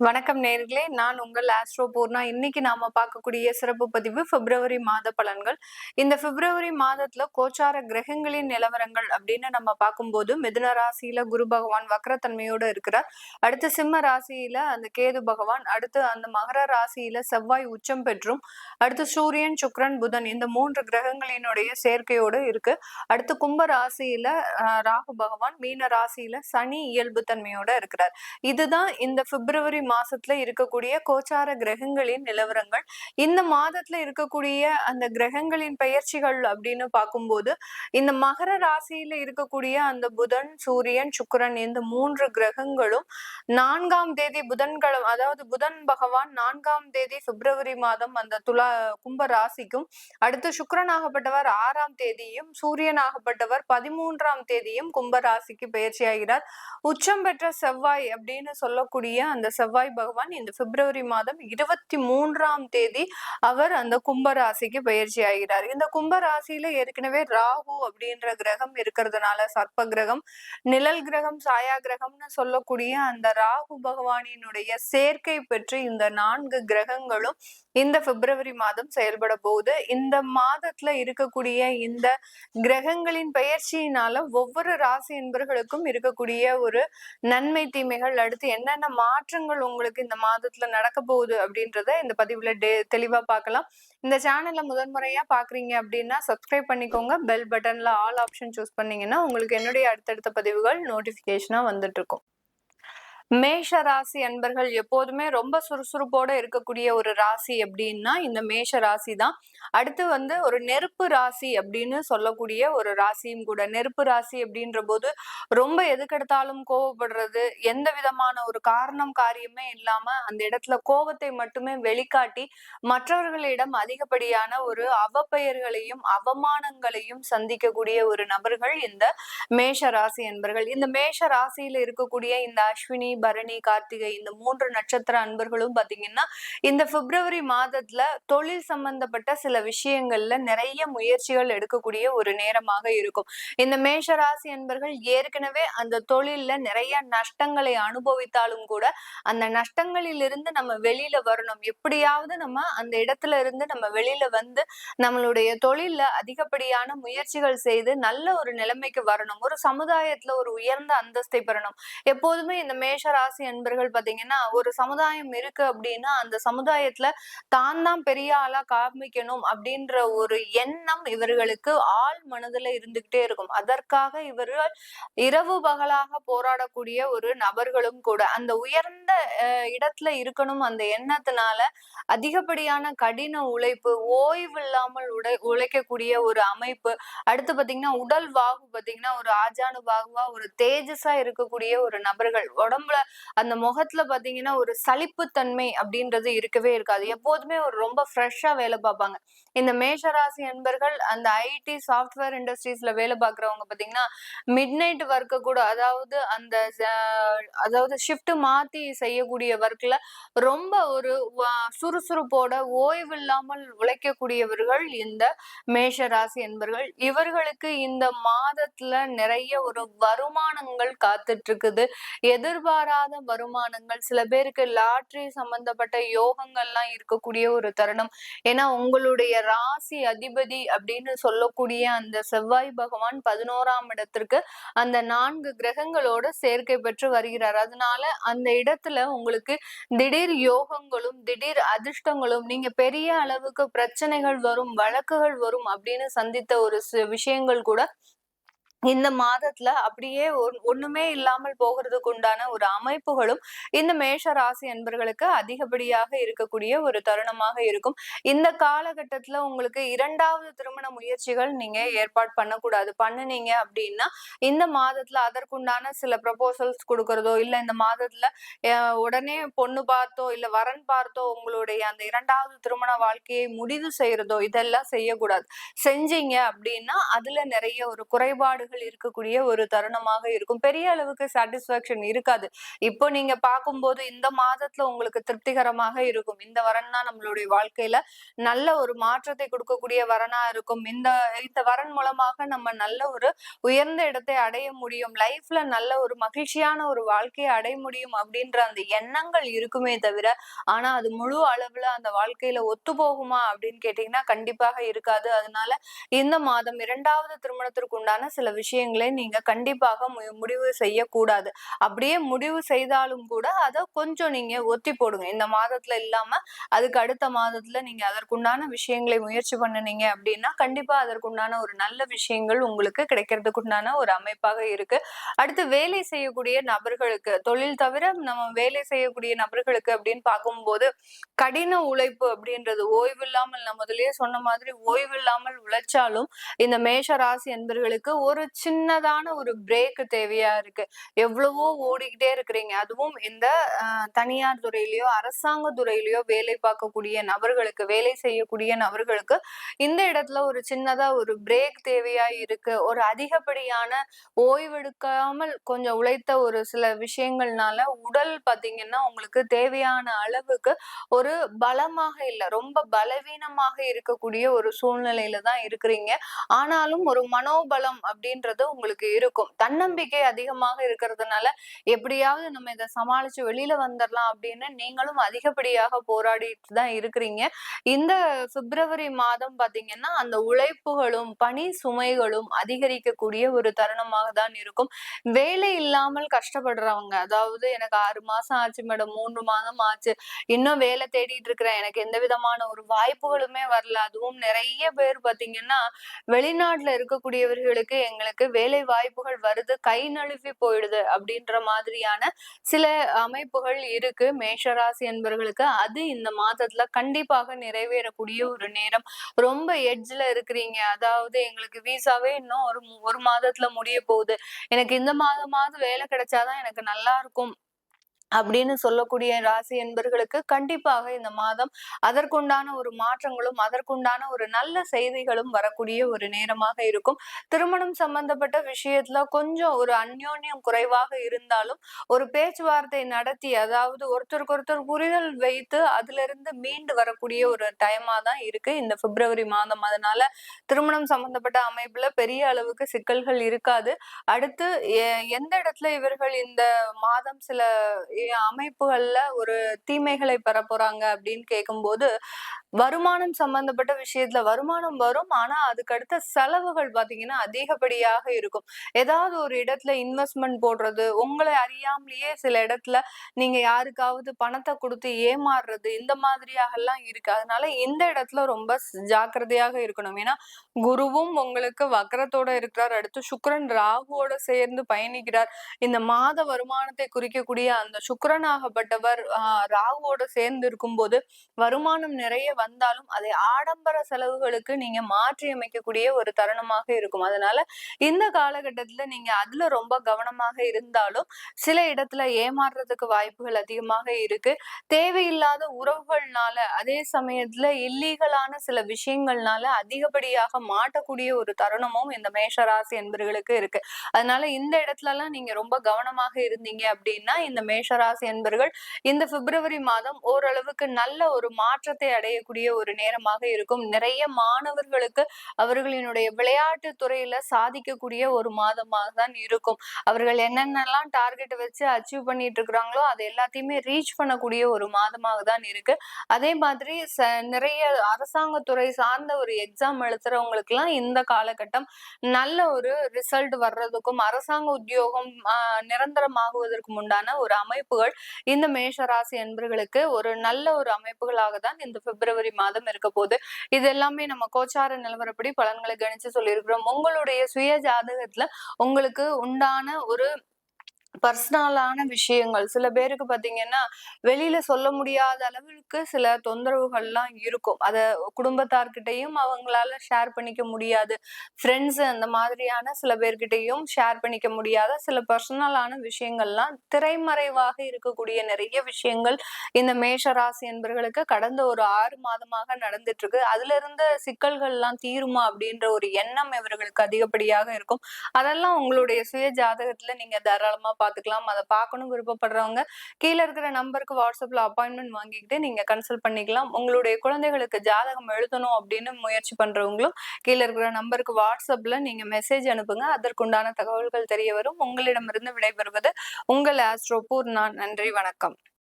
வணக்கம் நேர்களே, நான் உங்கள் ஆஸ்ட்ரோ பூர்ணா. இன்னைக்கு நாம பார்க்கக்கூடிய சிறப்பு பதிவு பிப்ரவரி மாத பலன்கள். இந்த பிப்ரவரி மாதத்துல கோச்சார கிரகங்களின் நிலவரங்கள் அப்படின்னு நம்ம பார்க்கும்போது, மிதுன ராசியில குரு பகவான் வக்ரத்தன்மையோடு இருக்கிறார். அடுத்து சிம்ம ராசியில அந்த கேது பகவான், அடுத்து அந்த மகர ராசியில செவ்வாய் உச்சம் பெற்றும், அடுத்து சூரியன், சுக்கிரன், புதன் இந்த 3 கிரகங்களினுடைய சேர்க்கையோடு இருக்கு. அடுத்து கும்ப ராசியில ராகு பகவான், மீன ராசியில சனி இயல்பு தன்மையோட இருக்கிறார். இதுதான் இந்த பிப்ரவரி மாசத்துல இருக்கக்கூடிய கோச்சார கிரகங்களின் நிலவரங்கள். இந்த மாதத்துல இருக்கக்கூடிய அந்த கிரகங்களின் பெயர்ச்சிகள் அப்படின்னு பார்க்கும்போது, இந்த மகர ராசியில இருக்கக்கூடிய அந்த புதன், சூரியன், சுக்கிரன் இந்த 3 கிரகங்களும் 4ஆம் தேதி புதன்கிழமை, அதாவது புதன் பகவான் 4ஆம் தேதி பிப்ரவரி மாதம் அந்த கும்ப ராசிக்கும், அடுத்து சுக்கிரனாகப்பட்டவர் 6ஆம் தேதியும், சூரியனாகப்பட்டவர் 13ஆம் தேதியும் கும்ப ராசிக்கு பயிற்சி ஆகிறார். உச்சம் பெற்ற செவ்வாய் அப்படின்னு சொல்லக்கூடிய அந்த செவ்வாய் பகவான் இந்த பிப்ரவரி மாதம் 23ஆம் தேதி அவர் அந்த கும்ப ராசிக்கு பயிற்சி ஆகிறார். இந்த கும்ப ராசியில ஏற்கனவே ராகு அப்படின்ற கிரகம் இருக்கிறதுனால, சர்ப்ப கிரகம், நிழல் கிரகம், சாயா கிரகம்னு சொல்லக்கூடிய அந்த ராகு பகவானினுடைய சேர்க்கை பெற்று இந்த 4 கிரகங்களும் இந்த பிப்ரவரி மாதம் செயல்பட போகுது. இந்த மாதத்துல இருக்கக்கூடிய இந்த கிரகங்களின் பெயர்ச்சியினால ஒவ்வொரு ராசி என்பர்களுக்கும் இருக்கக்கூடிய ஒரு நன்மை தீமைகள், அடுத்து என்னென்ன மாற்றங்கள் உங்களுக்கு இந்த மாதத்துல நடக்க போகுது அப்படின்றத இந்த பதிவுல தெளிவா பார்க்கலாம். இந்த சேனல்ல முதன்முறையா பாக்குறீங்க அப்படின்னா சப்ஸ்கிரைப் பண்ணிக்கோங்க. பெல் பட்டன்ல ஆல் ஆப்ஷன் சூஸ் பண்ணீங்கன்னா உங்களுக்கு என்னுடைய அடுத்தடுத்த பதிவுகள் நோட்டிபிகேஷனா வந்துட்டு இருக்கும். மேஷ ராசி அன்பர்கள் எப்போதுமே ரொம்ப சுறுசுறுப்போட இருக்கக்கூடிய ஒரு ராசி அப்படின்னா இந்த மேஷ ராசி தான். அடுத்து ஒரு நெருப்பு ராசி அப்படின்னு சொல்லக்கூடிய ஒரு ராசியும் கூட. நெருப்பு ராசி அப்படின்ற போது ரொம்ப எதுக்கெடுத்தாலும் கோவப்படுறது, எந்த விதமான ஒரு காரணம் காரியமே இல்லாம அந்த இடத்துல கோபத்தை மட்டுமே வெளிக்காட்டி மற்றவர்களிடம் அதிகப்படியான ஒரு அவப்பெயர்களையும் அவமானங்களையும் சந்திக்கக்கூடிய ஒரு நபர்கள் இந்த மேஷ ராசி அன்பர்கள். இந்த மேஷ ராசியில இருக்கக்கூடிய இந்த அஸ்வினி, பரணி, கார்த்திகை இந்த 3 நட்சத்திர அன்பர்களும் பாத்தீங்கன்னா இந்த பிப்ரவரி மாதத்துல தொழில் சம்பந்தப்பட்ட சில விஷயங்கள்ல நிறைய முயற்சிகள் எடுக்கக்கூடிய ஒரு நேரமாக இருக்கும். இந்த மேஷ ராசி அன்பர்கள் ஏற்கனவே அந்த தொழில்ல நிறைய நஷ்டங்களை அனுபவித்தாலும் கூட அந்த நஷ்டங்களில் இருந்து நம்ம வெளியில வரணும், எப்படியாவது நம்ம அந்த இடத்துல இருந்து நம்ம வெளியில வந்து நம்மளுடைய தொழில்ல அதிகப்படியான முயற்சிகள் செய்து நல்ல ஒரு நிலைமைக்கு வரணும், ஒரு சமுதாயத்துல ஒரு உயர்ந்த அந்தஸ்தை பெறணும். எப்போதுமே இந்த மேஷ ராசி அன்பர்கள் பாத்தீங்கன்னா ஒரு சமுதாயம் இருக்கு அப்படின்னா அந்த சமுதாயத்துல தான் பெரிய ஆளா காமிக்கணும் அப்படின்ற ஒரு எண்ணம் இவர்களுக்கு ஆள் மனதுல இருந்துகிட்டே இருக்கும். அதற்காக இவர்கள் இரவு பகலாக போராடக்கூடிய ஒரு நபர்களும் கூட. அந்த உயர்ந்த இடத்துல இருக்கணும் அந்த எண்ணத்தினால அதிகப்படியான கடின உழைப்பு, ஓய்வு இல்லாமல் உழைக்கக்கூடிய ஒரு அமைப்பு. அடுத்து பாத்தீங்கன்னா உடல் வாகு பாத்தீங்கன்னா ஒரு ஆஜானு பாகுவா ஒரு தேஜஸா இருக்கக்கூடிய ஒரு நபர்கள். உடம்புல அந்த முகத்துல பாத்தீங்கன்னா ஒரு சலிப்புத்தன்மை அப்படின்றது இருக்கவே இருக்காது. எப்போதுமே ஒரு ரொம்ப ஃப்ரெஷ்ஷா வேலை பார்ப்பாங்க. இந்த மேஷராசி அன்பர்கள் அந்த ஐடி சாஃப்ட்வேர் இண்டஸ்ட்ரீஸ்ல வேலை பார்க்கறவங்க பாத்தீங்கன்னா மிட் நைட் ஒர்க்க கூட, அதாவது ஷிஃப்ட் மாத்தி செய்யக்கூடிய ஒர்க்ல ரொம்ப ஒரு சுறுசுறுப்போட ஓய்வு இல்லாமல் உழைக்கக்கூடியவர்கள் இந்த மேஷ ராசி என்பர்கள். இவர்களுக்கு இந்த மாதத்துல நிறைய ஒரு வருமானங்கள் காத்துட்டு இருக்குது. எதிர்பாராத வருமானங்கள், சில பேருக்கு லாட்ரி சம்பந்தப்பட்ட யோகங்கள்லாம் இருக்கக்கூடிய ஒரு தருணம். ஏன்னா உங்களுடைய ராசி அதிபதி அப்படின்னு சொல்லக்கூடிய அந்த செவ்வாய் பகவான் 11ஆம் இடத்திற்கு அந்த 4 கிரகங்களோட சேர்க்கை பெற்று வருகிறார். அதனால அந்த இடத்துல உங்களுக்கு திடீர் யோகங்களும் திடீர் அதிர்ஷ்டங்களும், நீங்க பெரிய அளவுக்கு பிரச்சனைகள் வரும், வழக்குகள் வரும் அப்படின்னு சந்தித்த ஒரு விஷயங்கள் கூட இந்த மாதத்துல அப்படியே ஒண்ணுமே இல்லாமல் போகிறதுக்கு உண்டான ஒரு அமைப்புகளும் இந்த மேஷ ராசி அன்பர்களுக்கு அதிகப்படியாக இருக்கக்கூடிய ஒரு தருணமாக இருக்கும். இந்த காலகட்டத்துல உங்களுக்கு 2வது திருமண முயற்சிகள் நீங்க ஏற்பாடு பண்ணக்கூடாது. பண்ணுனீங்க அப்படின்னா இந்த மாதத்துல அதற்குண்டான சில ப்ரொபோசல்ஸ் கொடுக்கறதோ, இல்ல இந்த மாதத்துல உடனே பொண்ணு பார்த்தோ இல்ல வரன் பார்த்தோ உங்களுடைய அந்த 2வது திருமண வாழ்க்கையை முடிவு செய்யறதோ இதெல்லாம் செய்யக்கூடாது. செஞ்சீங்க அப்படின்னா அதுல நிறைய ஒரு குறைபாடுகள் மாறுதல்கள் இருக்கக்கூடிய ஒரு தருணமாக இருக்கும். பெரிய அளவுக்கு சாட்டிஸ்ஃபேக்ஷன் இருக்காது. இப்போ நீங்க பார்க்கும்போது இந்த மாதத்துல உங்களுக்கு திருப்திகரமாக இருக்கும். இந்த வரன் தான் நம்மளுடைய வாழ்க்கையில நல்ல ஒரு மாற்றத்தை கொடுக்கக்கூடிய வரனா இருக்கும். இந்த இந்த வரன் மூலமாக நம்ம நல்ல ஒரு உயர்ந்த இடத்தை அடைய முடியும். லைஃப்ல நல்ல ஒரு மகிழ்ச்சியான ஒரு வாழ்க்கையை அடைய முடியும் அப்படின்ற அந்த எண்ணங்கள் இருக்குமே தவிர, ஆனா அது முழு அளவுல அந்த வாழ்க்கையில ஒத்து போகுமா அப்படின்னு கேட்டீங்கன்னா கண்டிப்பாக இருக்காது. அதனால இந்த மாதம் 2வது திருமணத்திற்கு உண்டான சில விஷயங்களை நீங்க கண்டிப்பாக முடிவு செய்யக்கூடாது. அப்படியே முடிவு செய்தாலும் கூட அத கொஞ்சம் நீங்க ஒத்தி போடுங்க. இந்த மாதத்துல இல்லாம அதுக்கு அடுத்த மாதத்துல நீங்க அதற்குண்டான விஷயங்களை முயற்சி பண்ணுனீங்க அப்படின்னா கண்டிப்பா அதற்குண்டான ஒரு நல்ல விஷயங்கள் உங்களுக்கு கிடைக்கிறதுக்கு உண்டான ஒரு அமைப்பாக இருக்கு. அடுத்து வேலை செய்யக்கூடிய நபர்களுக்கு, தொழில் தவிர நம்ம வேலை செய்யக்கூடிய நபர்களுக்கு அப்படின்னு பார்க்கும்போது கடின உழைப்பு அப்படின்றது ஓய்வில்லாமல், நான் முதல்லயே சொன்ன மாதிரி ஓய்வில்லாமல் உழைச்சாலும் இந்த மேஷ ராசி என்பர்களுக்கு ஒரு சின்னதான ஒரு பிரேக் தேவையா இருக்கு. எவ்வளவோ ஓடிக்கிட்டே இருக்கிறீங்க. அதுவும் இந்த தனியார் துறையிலயோ அரசாங்க துறையிலயோ வேலை பார்க்கக்கூடிய நபர்களுக்கு, வேலை செய்யக்கூடிய நபர்களுக்கு இந்த இடத்துல ஒரு சின்னதா ஒரு பிரேக் தேவையா இருக்கு. ஒரு அதிகப்படியான ஓய்வெடுக்காமல் கொஞ்சம் உழைத்த ஒரு சில விஷயங்கள்னால உடல் பாத்தீங்கன்னா உங்களுக்கு தேவையான அளவுக்கு ஒரு பலமாக இல்ல, ரொம்ப பலவீனமாக இருக்கக்கூடிய ஒரு சூழ்நிலையில தான் இருக்கிறீங்க. ஆனாலும் ஒரு மனோபலம் அப்படின்றது உங்களுக்கு இருக்கும். தன்னம்பிக்கை அதிகமாக இருக்கிறதுனால எப்படியாவது நம்ம இதை சமாளிச்சு வெளியில வந்துடலாம் அப்படின்னு நீங்களும் அதிகப்படியாக போராடிட்டு தான் இருக்கிறீங்க. இந்த பிப்ரவரி மாதம் பாத்தீங்கன்னா அந்த உழைப்புகளும் பணி சுமைகளும் அதிகரிக்கக்கூடிய ஒரு தருணமாக தான் இருக்கும். வேலை இல்லாமல் கஷ்டப்படுறவங்க, அதாவது எனக்கு 6 மாசம் ஆச்சு மேடம், 3 மாதம் ஆச்சு, இன்னும் வேலை தேடிட்டு இருக்கிறேன், எனக்கு எந்த விதமான ஒரு வாய்ப்புகளுமே வரல. அதுவும் நிறைய பேர் பாத்தீங்கன்னா வெளிநாட்டுல இருக்கக்கூடியவர்களுக்கு எங்களுக்கு வேலை வாய்ப்புகள் வருது, கை நழுவி போயிடுது அப்படின்ற மாதிரியான சில அமைப்புகள் இருக்கு மேஷராசி என்பவர்களுக்கு. அது இந்த மாதத்துல கண்டிப்பாக நிறைவேறக்கூடிய ஒரு நேரம். ரொம்ப எட்ஜ்ல இருக்கிறீங்க, அதாவது எங்களுக்கு விசாவே இன்னும் ஒரு மாதத்துல முடிய போகுது, எனக்கு இந்த மாதமாவது வேலை கிடைச்சாதான் எனக்கு நல்லா இருக்கும் அப்படின்னு சொல்லக்கூடிய ராசி என்பர்களுக்கு கண்டிப்பாக இந்த மாதம் அதற்குண்டான ஒரு மாற்றங்களும் அதற்குண்டான ஒரு நல்ல செய்திகளும் வரக்கூடிய ஒரு நேரமாக இருக்கும். திருமணம் சம்பந்தப்பட்ட விஷயத்துல கொஞ்சம் ஒரு அந்யோன்யம் குறைவாக இருந்தாலும் ஒரு பேச்சுவார்த்தை நடத்தி, அதாவது ஒருத்தருக்கு ஒருத்தர் புரிதல் வைத்து அதுல இருந்து மீண்டு வரக்கூடிய ஒரு டைமா தான் இருக்கு இந்த பிப்ரவரி மாதம். அதனால திருமணம் சம்பந்தப்பட்ட அமைப்புல பெரிய அளவுக்கு சிக்கல்கள் இருக்காது. அடுத்து எந்த இடத்துல இவர்கள் இந்த மாதம் சில அமைப்புகள்ல ஒரு தீமைகளை பெற போறாங்க அப்படின்னு கேட்கும்போது, வருமானம் சம்பந்தப்பட்ட விஷயத்துல வருமானம் வரும். ஆனா அதுக்கு அடுத்த செலவுகள் பாத்தீங்கன்னா அதிகப்படியாக இருக்கும். ஏதாவது ஒரு இடத்துல இன்வெஸ்ட்மெண்ட் போடுறது, உங்களை அறியாமலேயே சில இடத்துல நீங்க யாருக்காவது பணத்தை கொடுத்து ஏமாறுறது, இந்த மாதிரியாக எல்லாம் இருக்கு. அதனால இந்த இடத்துல ரொம்ப ஜாக்கிரதையாக இருக்கணும். ஏன்னா குருவும் உங்களுக்கு வக்ரத்தோட இருக்கிறார், அடுத்து சுக்கிரன் ராகுவோட சேர்ந்து பயணிக்கிறார். இந்த மாத வருமானத்தை குறிக்கக்கூடிய அந்த சுக்கிரனாகப்பட்டவர் ராகுவோட சேர்ந்து இருக்கும்போது வருமானம் நிறைய வந்தாலும் அதை ஆடம்பர செலவுகளுக்கு நீங்க மாற்றி அமைக்கக்கூடிய ஒரு தருணமாக இருக்கும். அதனால இந்த காலகட்டத்துல நீங்க அதுல ரொம்ப கவனமாக இருந்தாலும் சில இடத்துல ஏமாறுறதுக்கு வாய்ப்புகள் அதிகமாக இருக்கு. தேவையில்லாத உறவுகள்னால, அதே சமயத்துல இல்லீகலான சில விஷயங்கள்னால அதிகப்படியாக மாட்டக்கூடிய ஒரு தருணமும் இந்த மேஷராசி என்பர்களுக்கு இருக்கு. அதனால இந்த இடத்துல எல்லாம் நீங்க ரொம்ப கவனமாக இருந்தீங்க அப்படின்னா இந்த மேஷராசி என்பர்கள் இந்த பிப்ரவரி மாதம் ஓரளவுக்கு நல்ல ஒரு மாற்றத்தை அடையக்கூடிய ஒரு நேரமாக இருக்கும். நிறைய மாணவர்களுக்கு அவர்களினுடைய விளையாட்டு துறையில சாதிக்கக்கூடிய ஒரு மாதமாக தான் இருக்கும். அவர்கள் என்னென்னலாம் டார்கெட் வச்சு அச்சீவ் பண்ணிட்டு இருக்கிறாங்களோ அது எல்லாத்தையுமே ரீச் பண்ணக்கூடிய ஒரு மாதமாக தான் இருக்கு. அதே மாதிரி நிறைய அரசாங்கத்துறை சார்ந்த ஒரு எக்ஸாம் எழுதுறவங்களுக்கு எல்லாம் இந்த காலகட்டம் நல்ல ஒரு ரிசல்ட் வர்றதுக்கும் அரசாங்க உத்தியோகம் நிரந்தரமாகுவதற்கும் உண்டான ஒரு அமைப்புகள் இந்த மேஷராசி என்பர்களுக்கு ஒரு நல்ல ஒரு அமைப்புகளாக தான் இந்த பிப்ரவரி மாதம் இருக்க போகுது. இது எல்லாமே நம்ம கோச்சார நிலவரப்படி பலன்களை கணிச்சு சொல்லியிருக்கிறோம். உங்களுடைய சுய ஜாதகத்துல உங்களுக்கு உண்டான ஒரு பர்சனலான விஷயங்கள். சில பேருக்கு பார்த்தீங்கன்னா, வெளியில சொல்ல முடியாத அளவிற்கு சில தொந்தரவுகள்லாம் இருக்கும். அத குடும்பத்தார்கிட்டயும் அவங்களால ஷேர் பண்ணிக்க முடியாது. ஃப்ரெண்ட்ஸ் அந்த மாதிரியான சில பேர்கிட்டயும் ஷேர் பண்ணிக்க முடியாத சில பர்சனலான விஷயங்கள்லாம் திரைமறைவாக இருக்கக்கூடிய நெறைய விஷயங்கள் இந்த மேஷ ராசி என்பர்களுக்கு கடந்த ஒரு 6 மாதமாக நடந்துட்டு இருக்கு. அதுல இருந்த சிக்கல்கள்லாம் தீருமா? அப்படின்ற ஒரு எண்ணம் இவர்களுக்கு அதிகப்படியாக இருக்கும். அதெல்லாம் உங்களுடைய சுய ஜாதகத்துல நீங்க தாராளமா பார்த்துக்கலாம். அத பார்க்கணும் விருப்பப்படுறவங்க, கீழ இருக்கிற நம்பருக்கு WhatsAppல அப்பாயின்ட்மென்ட் வாங்கிக்கிட்டு நீங்க கன்சல்ட் பண்ணிக்கலாம். உங்களுடைய குழந்தைகளுக்கு ஜாதகம் எழுதணும் அப்படின்னு முயற்சி பண்றவங்களும், கீழ இருக்கிற நம்பருக்கு WhatsAppல நீங்க மெசேஜ் அனுப்புங்க. அதற்குண்டான தகவல்கள் தெரிய வரும். உங்களிடமிருந்து விடைபெறுவது உங்கள் ஆஸ்ட்ரோ பூர்ணா. நன்றி, வணக்கம்.